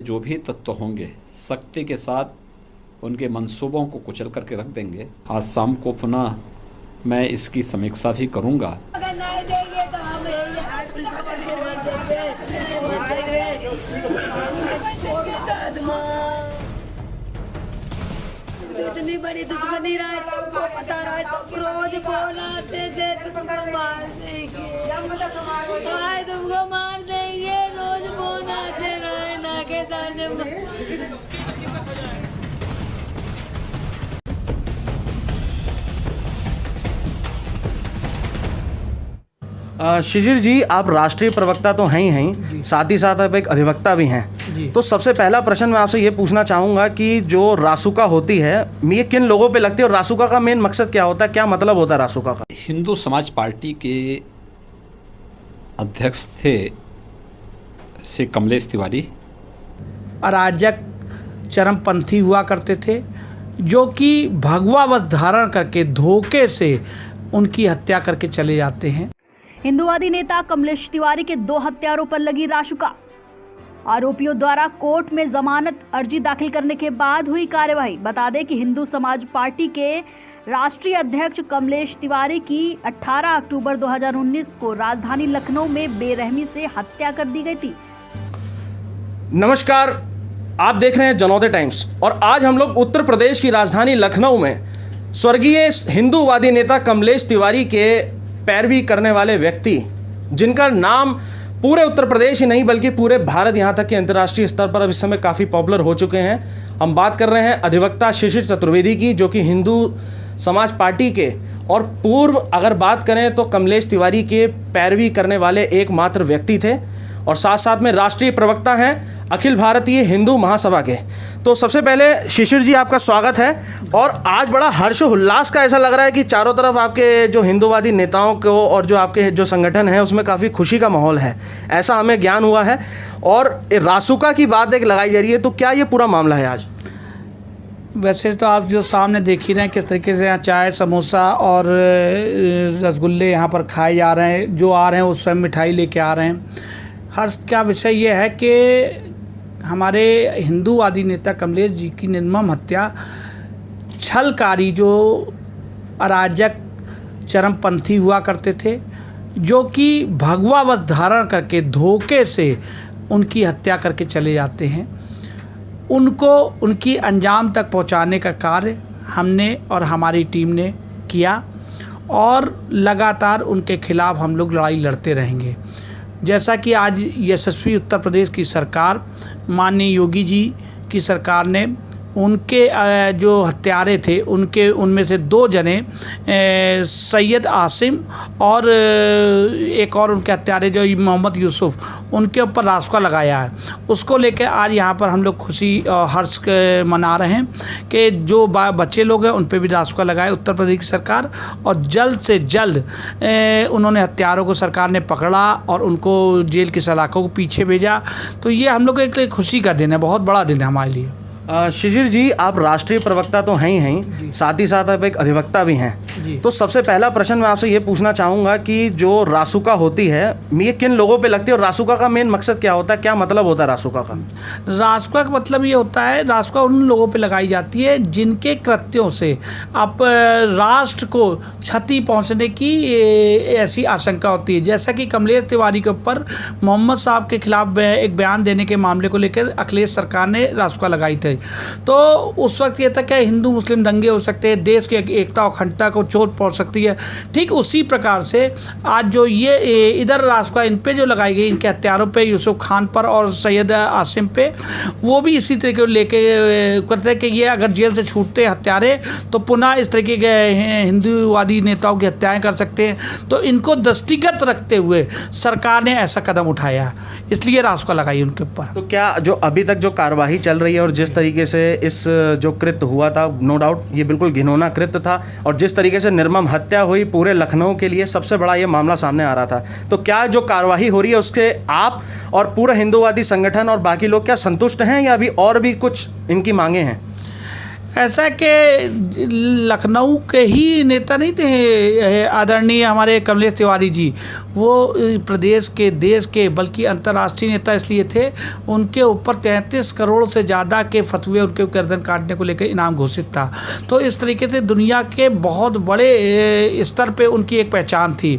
जो भी तत्व होंगे सख्ती के साथ उनके मंसूबों को कुचल करके रख देंगे। आज शाम को पुनः मैं इसकी समीक्षा भी करूंगा। इतनी बड़ी दुश्मनी रहा है, सबको पता रहा है, सब रोज बोलाते थे तुमको मार देंगे, आए तुमको मार देंगे, रोज बोलाते रहे ना के दाने। शिशिर जी, आप राष्ट्रीय प्रवक्ता तो हैं ही हैं, साथ ही साथ आप एक अधिवक्ता भी हैं। तो सबसे पहला प्रश्न मैं आपसे ये पूछना चाहूँगा कि जो रासुका होती है ये किन लोगों पे लगती है और रासुका का मेन मकसद क्या होता है, क्या मतलब होता है रासुका का? हिंदू समाज पार्टी के अध्यक्ष थे श्री कमलेश तिवारी। अराजक चरमपंथी हुआ करते थे जो कि भगवा वस्त्र धारण करके धोखे से उनकी हत्या करके चले जाते हैं। हिंदूवादी नेता कमलेश तिवारी के 2 हत्यारों पर लगी रासुका। आरोपियों द्वारा कोर्ट में जमानत अर्जी दाखिल करने के बाद हुई कार्यवाही। बता दें कि हिंदू समाज पार्टी के राष्ट्रीय अध्यक्ष कमलेश तिवारी की 18 अक्टूबर 2019 को राजधानी लखनऊ में बेरहमी से हत्या कर दी गई थी। नमस्कार, आप देख रहे हैं जनौदय टाइम्स और आज हम लोग उत्तर प्रदेश की राजधानी लखनऊ में स्वर्गीय हिंदूवादी नेता कमलेश तिवारी के पैरवी करने वाले व्यक्ति, जिनका नाम पूरे उत्तर प्रदेश ही नहीं बल्कि पूरे भारत यहाँ तक कि अंतर्राष्ट्रीय स्तर पर अब इस समय काफ़ी पॉपुलर हो चुके हैं। हम बात कर रहे हैं अधिवक्ता शिशिर चतुर्वेदी की, जो कि हिंदू समाज पार्टी के और पूर्व अगर बात करें तो कमलेश तिवारी के पैरवी करने वाले एकमात्र व्यक्ति थे और साथ साथ में राष्ट्रीय प्रवक्ता हैं अखिल भारतीय हिंदू महासभा के। तो सबसे पहले शिशिर जी, आपका स्वागत है। और आज बड़ा हर्षोल्लास का ऐसा लग रहा है कि चारों तरफ आपके जो हिंदूवादी नेताओं को और जो आपके जो संगठन है उसमें काफ़ी खुशी का माहौल है, ऐसा हमें ज्ञान हुआ है। और रासुका की बात एक लगाई जा रही है, तो क्या ये पूरा मामला है आज? वैसे तो आप जो सामने देख ही रहे हैं किस तरीके से यहाँ चाय समोसा और रसगुल्ले यहाँ पर खाए जा रहे हैं, जो आ रहे हैं वो स्वयं मिठाई लेके आ रहे हैं। हर्ष का विषय ये है कि हमारे हिंदूवादी नेता कमलेश जी की निर्मम हत्या छलकारी जो अराजक चरमपंथी हुआ करते थे जो कि भगवा वस्त्र धारण करके धोखे से उनकी हत्या करके चले जाते हैं, उनको उनकी अंजाम तक पहुंचाने का कार्य हमने और हमारी टीम ने किया और लगातार उनके खिलाफ हम लोग लड़ाई लड़ते रहेंगे। जैसा कि आज यशस्वी उत्तर प्रदेश की सरकार, माननीय योगी जी की सरकार ने उनके जो हत्यारे थे उनमें से 2 जने सैयद आसिम और एक और उनके हत्यारे जो मोहम्मद यूसुफ, उनके ऊपर रासुका लगाया है। उसको लेकर आज यहाँ पर हम लोग खुशी और हर्ष मना रहे हैं कि जो बच्चे लोग हैं उन पर भी रासुका लगाए उत्तर प्रदेश की सरकार, और जल्द से जल्द उन्होंने हत्यारों को सरकार ने पकड़ा और उनको जेल की सलाखों को पीछे भेजा। तो ये हम लोग एक खुशी का दिन है, बहुत बड़ा दिन है हमारे लिए। शिशिर जी, आप राष्ट्रीय प्रवक्ता तो हैं ही हैं, साथ ही साथ आप एक अधिवक्ता भी हैं। तो सबसे पहला प्रश्न मैं आपसे ये पूछना चाहूँगा कि जो रासुका होती है ये किन लोगों पे लगती है और रासुका का मेन मकसद क्या होता है, क्या मतलब होता है रासुका का? रासुका का मतलब ये होता है, रासुका उन लोगों पे लगाई जाती है जिनके कृत्यों से आप राष्ट्र को क्षति पहुँचने की ऐसी आशंका होती है। जैसा कि कमलेश तिवारी के ऊपर मोहम्मद साहब के खिलाफ एक बयान देने के मामले को लेकर अखिलेश सरकार ने रासुका लगाई थी। तो उस वक्त ये था कि हिंदू मुस्लिम दंगे हो सकते हैं, देश की एकता और अखंडता को चोट पहुंच सकती है। ठीक उसी प्रकार से आज जो ये इधर रासुका इन पे जो लगाई गई, इनके हत्यारों पे, यूसुफ खान पर और सैयद आसिम पे, वो भी इसी तरीके को लेके करते हैं कि ये अगर जेल से छूटते हत्यारे तो पुनः इस तरीके के हिंदूवादी नेताओं की हत्याएं कर सकते हैं। तो इनको दृष्टिगत रखते हुए सरकार ने ऐसा कदम उठाया, इसलिए रासुका लगाई उनके ऊपर। तो क्या जो अभी तक जो कार्यवाही चल रही है और जिस तरीके से इस जो कृत्य हुआ था, नो डाउट ये बिल्कुल घिनौना कृत्य था, और जिस तरीके से निर्मम हत्या हुई पूरे लखनऊ के लिए सबसे बड़ा ये मामला सामने आ रहा था, तो क्या जो कार्रवाई हो रही है उसके आप और पूरा हिंदूवादी संगठन और बाकी लोग क्या संतुष्ट हैं या अभी और भी कुछ इनकी मांगे हैं? ऐसा कि लखनऊ के ही नेता नहीं थे आदरणीय हमारे कमलेश तिवारी जी, वो प्रदेश के, देश के, बल्कि अंतर्राष्ट्रीय नेता इसलिए थे उनके ऊपर 33 करोड़ से ज़्यादा के फतवे उनके गर्दन काटने को लेकर इनाम घोषित था। तो इस तरीके से दुनिया के बहुत बड़े स्तर पे उनकी एक पहचान थी।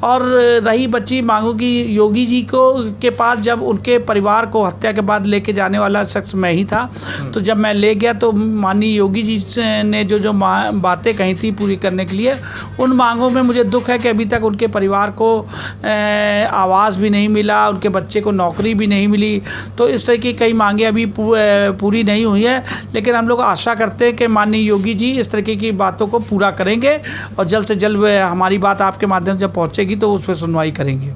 और रही बची मांगों की, योगी जी को के पास जब उनके परिवार को हत्या के बाद लेके जाने वाला शख्स मैं ही था, तो जब मैं ले गया तो माननीय योगी जी ने जो बातें कही थी पूरी करने के लिए, उन मांगों में मुझे दुख है कि अभी तक उनके परिवार को आवास भी नहीं मिला, उनके बच्चे को नौकरी भी नहीं मिली। तो इस तरह की कई मांगें अभी पूरी नहीं हुई है, लेकिन हम लोग आशा करते हैं कि माननीय योगी जी इस तरीके की बातों को पूरा करेंगे और जल्द से जल्द हमारी बात आपके माध्यम से जब पहुँचेगी तो उस पर सुनवाई करेंगे।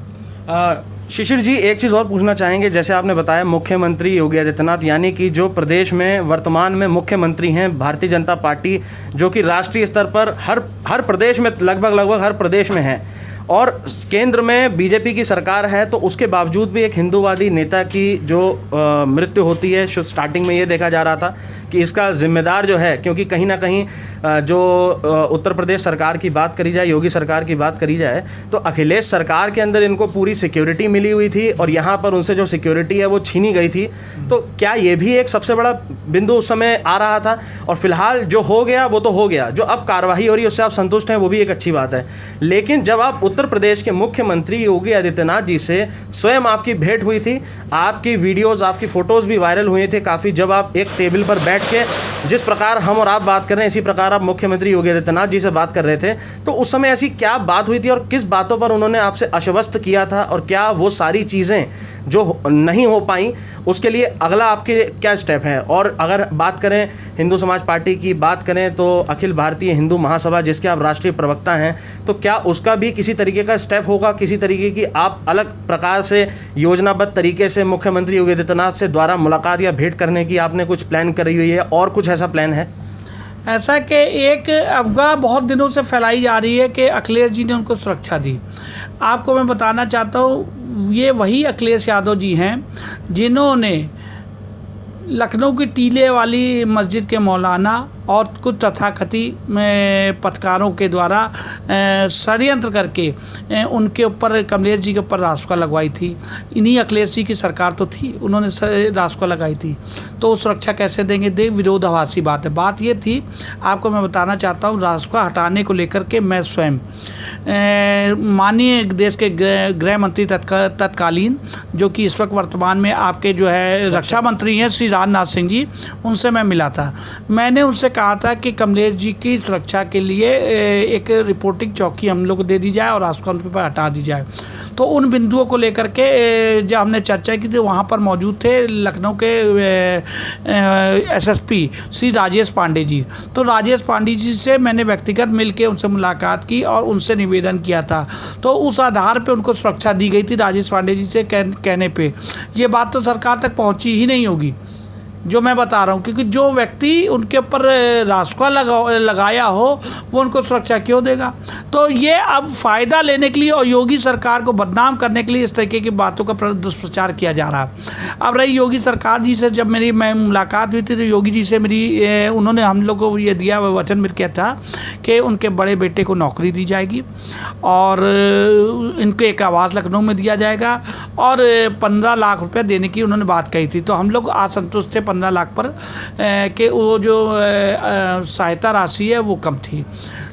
शिशिर जी, एक चीज़ और पूछना चाहेंगे, जैसे आपने बताया मुख्यमंत्री योगी आदित्यनाथ, यानी कि जो प्रदेश में वर्तमान में मुख्यमंत्री हैं भारतीय जनता पार्टी, जो कि राष्ट्रीय स्तर पर हर प्रदेश में लगभग हर प्रदेश में है, और केंद्र में बीजेपी की सरकार है, तो उसके बावजूद भी एक हिंदूवादी नेता की जो मृत्यु होती है, स्टार्टिंग में ये देखा जा रहा था कि इसका जिम्मेदार जो है, क्योंकि कहीं ना कहीं जो उत्तर प्रदेश सरकार की बात करी जाए, योगी सरकार की बात करी जाए, तो अखिलेश सरकार के अंदर इनको पूरी सिक्योरिटी मिली हुई थी और यहाँ पर उनसे जो सिक्योरिटी है वो छीनी गई थी। तो क्या ये भी एक सबसे बड़ा बिंदु उस समय आ रहा था? और फिलहाल जो हो गया वो तो हो गया, जो अब कार्रवाई हो रही है उससे आप संतुष्ट हैं, वो भी एक अच्छी बात है। लेकिन जब आप उत्तर प्रदेश के मुख्यमंत्री योगी आदित्यनाथ जी से स्वयं आपकी भेंट हुई थी, आपकी वीडियोज़, आपकी फ़ोटोज़ भी वायरल हुए थे काफ़ी, जब आप एक टेबल पर बैठ के जिस प्रकार हम और आप बात कर रहे हैं इसी प्रकार आप मुख्यमंत्री योगी आदित्यनाथ जी से बात कर रहे थे, तो उस समय ऐसी क्या बात हुई थी और किस बातों पर उन्होंने आपसे आश्वस्त किया था, और क्या वो सारी चीज़ें जो नहीं हो पाई उसके लिए अगला आपके क्या स्टेप हैं? और अगर बात करें हिंदू समाज पार्टी की बात करें तो अखिल भारतीय हिंदू महासभा, जिसके आप राष्ट्रीय प्रवक्ता हैं, तो क्या उसका भी किसी तरीके का स्टेप होगा, किसी तरीके की आप अलग प्रकार से योजनाबद्ध तरीके से मुख्यमंत्री योगी आदित्यनाथ से द्वारा मुलाकात या भेंट करने की आपने कुछ प्लान करी हुई है, और कुछ ऐसा प्लान है? ऐसा कि एक अफवाह बहुत दिनों से फैलाई जा रही है कि अखिलेश जी ने उनको सुरक्षा दी। आपको मैं बताना चाहता हूँ, ये वही अखिलेश यादव जी हैं जिन्होंने लखनऊ की टीले वाली मस्जिद के मौलाना और कुछ तथाकथित पत्रकारों के द्वारा षड्यंत्र करके उनके ऊपर, कमलेश जी के ऊपर रासुका लगवाई थी। इन्हीं अखिलेश जी की सरकार तो थी, उन्होंने रासुका लगाई थी, तो सुरक्षा कैसे देंगे? विरोधाभासी बात है। बात ये थी, आपको मैं बताना चाहता हूँ, रासुका हटाने को लेकर के मैं स्वयं माननीय देश के गृह मंत्री तत्कालीन, जो कि इस वक्त वर्तमान में आपके जो है रक्षा मंत्री हैं, श्री राजनाथ सिंह जी, उनसे मैं मिला था। मैंने उनसे कहा था कि कमलेश जी की सुरक्षा के लिए एक रिपोर्टिंग चौकी हम लोग को दे दी जाए और रासुका उन पर हटा दी जाए। तो उन बिंदुओं को लेकर के जब हमने चर्चा की थी, वहाँ पर मौजूद थे लखनऊ के एसएसपी श्री राजेश पांडे जी। तो राजेश पांडे जी से मैंने व्यक्तिगत मिलकर उनसे मुलाकात की और उनसे निवेदन किया था, तो उस आधार पे उनको सुरक्षा दी गई थी राजेश पांडे जी से कहने पे। ये बात तो सरकार तक पहुँची ही नहीं होगी जो मैं बता रहा हूँ, क्योंकि जो व्यक्ति उनके ऊपर रासुका लगाया हो वो उनको सुरक्षा क्यों देगा? तो ये अब फ़ायदा लेने के लिए और योगी सरकार को बदनाम करने के लिए इस तरीके की बातों का दुष्प्रचार किया जा रहा है। अब रही योगी सरकार जी से, जब मैं मुलाकात हुई थी तो योगी जी से उन्होंने हम लोग को ये दिया वचन मिल किया था कि उनके बड़े बेटे को नौकरी दी जाएगी और इनको एक आवास लखनऊ में दिया जाएगा और 15 लाख रुपये देने की उन्होंने बात कही थी। तो हम लोग असंतुष्ट थे 15 लाख पर कि वो जो सहायता राशि है वो कम थी।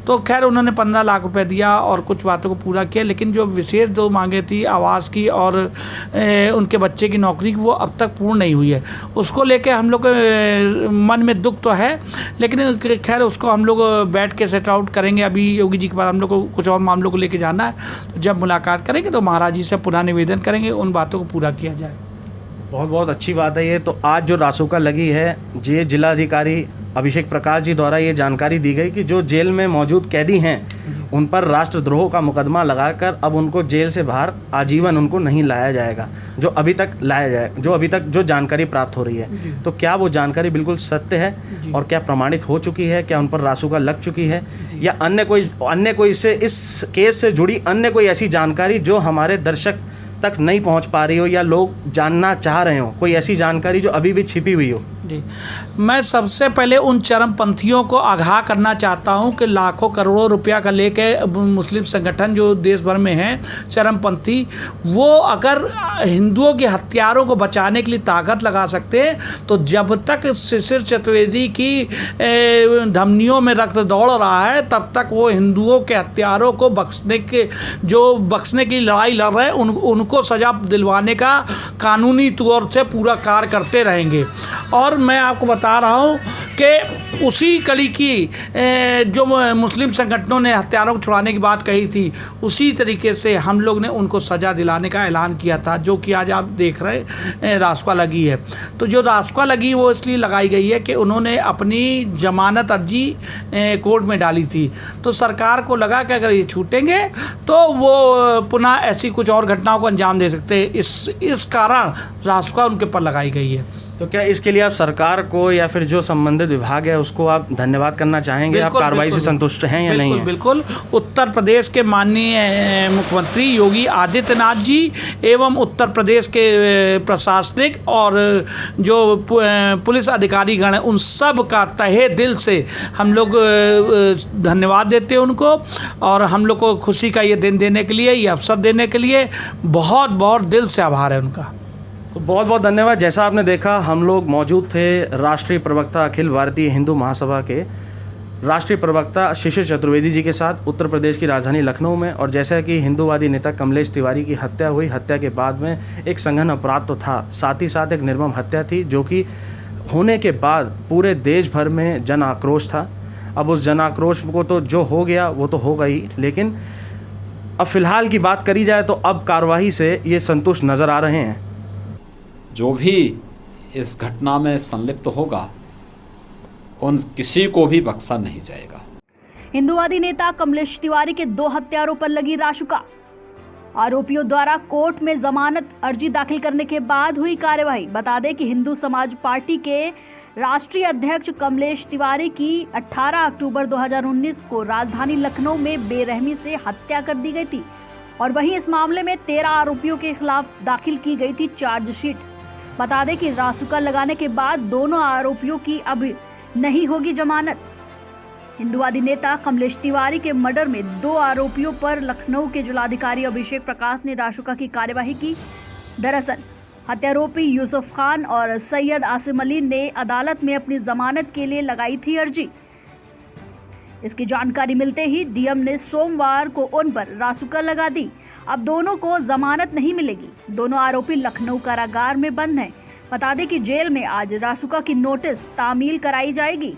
तो खैर उन्होंने 15 लाख रुपए दिया और कुछ बातों को पूरा किया, लेकिन जो विशेष 2 मांगे थी आवास की और उनके बच्चे की नौकरी की, वो अब तक पूर्ण नहीं हुई है। उसको लेके हम लोग के मन में दुख तो है, लेकिन खैर उसको हम लोग बैठ के सेट आउट करेंगे। अभी योगी जी के बाद हम लोग को कुछ और मामलों को लेके जाना है, तो जब मुलाकात करेंगे तो महाराज जी से पुनः निवेदन करेंगे उन बातों को पूरा किया जाए। बहुत बहुत अच्छी बात है ये। तो आज जो रासुका लगी है, ये जिलाधिकारी अभिषेक प्रकाश जी द्वारा ये जानकारी दी गई कि जो जेल में मौजूद कैदी हैं उन पर राष्ट्रद्रोह का मुकदमा लगाकर अब उनको जेल से बाहर आजीवन उनको नहीं लाया जाएगा, जो अभी तक जो जानकारी प्राप्त हो रही है। तो क्या वो जानकारी बिल्कुल सत्य है और क्या प्रमाणित हो चुकी है? क्या उन पर रासुका लग चुकी है या अन्य कोई से इस केस से जुड़ी अन्य कोई ऐसी जानकारी जो हमारे दर्शक तक नहीं पहुंच पा रही हो या लोग जानना चाह रहे हो, कोई ऐसी जानकारी जो अभी भी छिपी हुई हो? जी, मैं सबसे पहले उन चरमपंथियों को आगाह करना चाहता हूं कि लाखों करोड़ों रुपया का लेके मुस्लिम संगठन जो देश भर में हैं चरमपंथी, वो अगर हिंदुओं के हत्यारों को बचाने के लिए ताकत लगा सकते हैं तो जब तक शिशिर चतुर्वेदी की धमनियों में रक्त दौड़ रहा है तब तक वो हिंदुओं के हत्यारों को बख्शने की लड़ाई लड़ रहे हैं, उनको सजा दिलवाने का कानूनी तौर से पूरा कार्य करते रहेंगे। और मैं आपको बता रहा हूँ कि उसी कड़ी की जो मुस्लिम संगठनों ने हत्यारों को छुड़ाने की बात कही थी, उसी तरीके से हम लोग ने उनको सज़ा दिलाने का ऐलान किया था, जो कि आज आप देख रहे रासुका लगी है। तो जो रासुका लगी वो इसलिए लगाई गई है कि उन्होंने अपनी जमानत अर्जी कोर्ट में डाली थी, तो सरकार को लगा कि अगर ये छूटेंगे तो वो पुनः ऐसी कुछ और घटनाओं को अंजाम दे सकते हैं, इस कारण रासुका उनके ऊपर लगाई गई है। तो क्या इसके लिए आप सरकार को या फिर जो संबंधित विभाग है उसको आप धन्यवाद करना चाहेंगे? आप कार्रवाई से संतुष्ट हैं या नहीं? बिल्कुल। उत्तर प्रदेश के माननीय मुख्यमंत्री योगी आदित्यनाथ जी एवं उत्तर प्रदेश के प्रशासनिक और जो पुलिस अधिकारीगण हैं उन सब का तहे दिल से हम लोग धन्यवाद देते हैं उनको, और हम लोग को खुशी का ये दिन देने के लिए, ये अवसर देने के लिए बहुत बहुत दिल से आभार है उनका। तो बहुत बहुत धन्यवाद। जैसा आपने देखा, हम लोग मौजूद थे राष्ट्रीय प्रवक्ता अखिल भारतीय हिंदू महासभा के राष्ट्रीय प्रवक्ता शिशिर चतुर्वेदी जी के साथ उत्तर प्रदेश की राजधानी लखनऊ में। और जैसा कि हिंदूवादी नेता कमलेश तिवारी की हत्या हुई, हत्या के बाद में एक संघन अपराध तो था, साथ ही साथ एक निर्मम हत्या थी, जो कि होने के बाद पूरे देश भर में जन आक्रोश था। अब उस जन आक्रोश को तो जो हो गया वो तो होगा ही, लेकिन अब फ़िलहाल की बात करी जाए तो अब कार्रवाई से ये संतुष्ट नज़र आ रहे हैं। जो भी इस घटना में संलिप्त होगा उन किसी को भी बख्शा नहीं जाएगा। हिंदूवादी नेता कमलेश तिवारी के 2 हत्यारों पर लगी रासुका। आरोपियों द्वारा कोर्ट में जमानत अर्जी दाखिल करने के बाद हुई कार्यवाही। बता दें कि हिंदू समाज पार्टी के राष्ट्रीय अध्यक्ष कमलेश तिवारी की 18 अक्टूबर 2019 को राजधानी लखनऊ में बेरहमी से हत्या कर दी गई थी, और वहीं इस मामले में 13 आरोपियों के खिलाफ दाखिल की गई थी चार्जशीट। बता दें कि रासुका लगाने के बाद दोनों आरोपियों की अब नहीं होगी जमानत। हिंदूवादी नेता कमलेश तिवारी के मर्डर में 2 आरोपियों पर लखनऊ के जिलाधिकारी अभिषेक प्रकाश ने रासुका की कार्यवाही की। दरअसल हत्यारोपी यूसुफ खान और सैयद आसिम अली ने अदालत में अपनी जमानत के लिए लगाई थी अर्जी। इसकी जानकारी मिलते ही डीएम ने सोमवार को उन पर रासुका लगा दी। अब दोनों को जमानत नहीं मिलेगी। दोनों आरोपी लखनऊ कारागार में बंद हैं। बता दें कि जेल में आज रासुका की नोटिस तामील कराई जाएगी।